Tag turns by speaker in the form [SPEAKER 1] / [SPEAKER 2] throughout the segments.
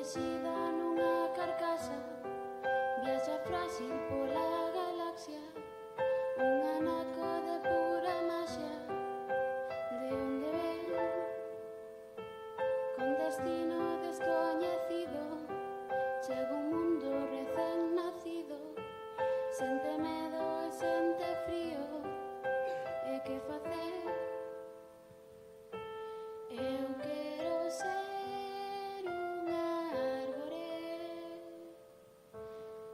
[SPEAKER 1] teixida nunha carcasa, viaxa frágil pola galaxia, un anaco de pura maxia. De onde ven, con destino descoñecido, chega un mundo recén nacido, sente medo e sente frío. E que facer? Eu quero ser unha árbore,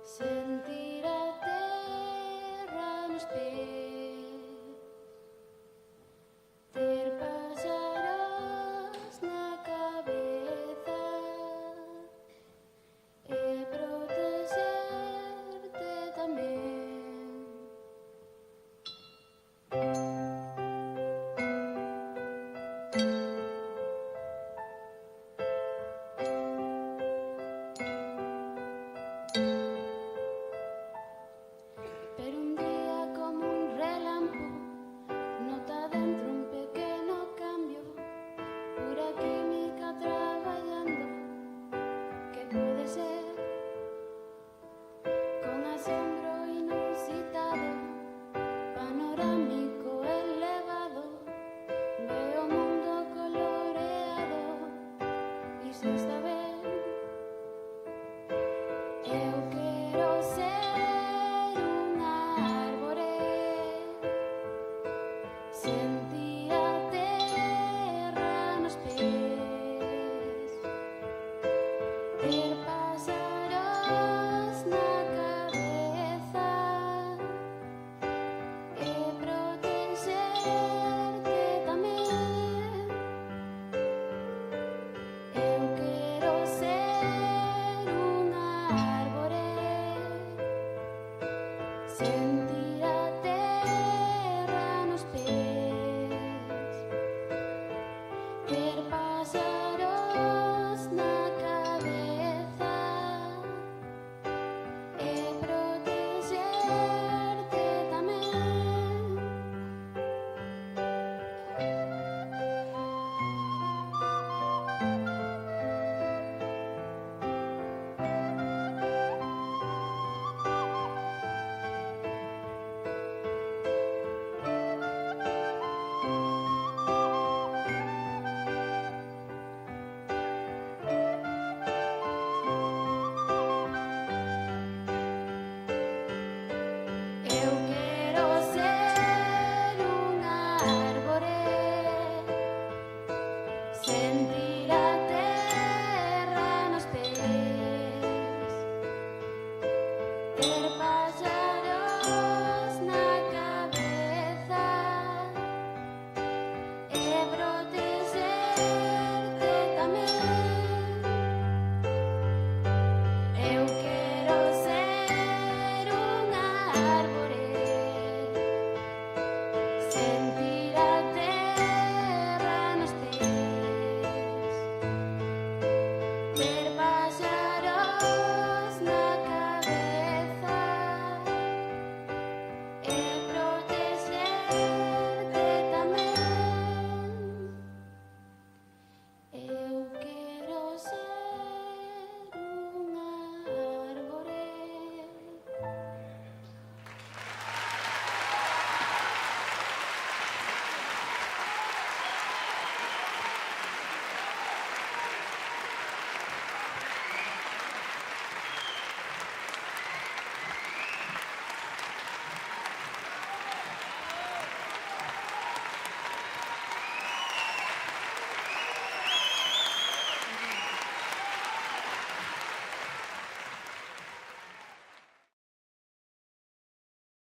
[SPEAKER 1] sentir a terra nos pés, ter páxaros na cabeza e protexerte tamén. Pero un día como un relampo, nota dentro un pequeno cambio, pura química traballando, que pode ser, con asombro inusitado, panorámico elevado, ve o mundo coloreado, e se está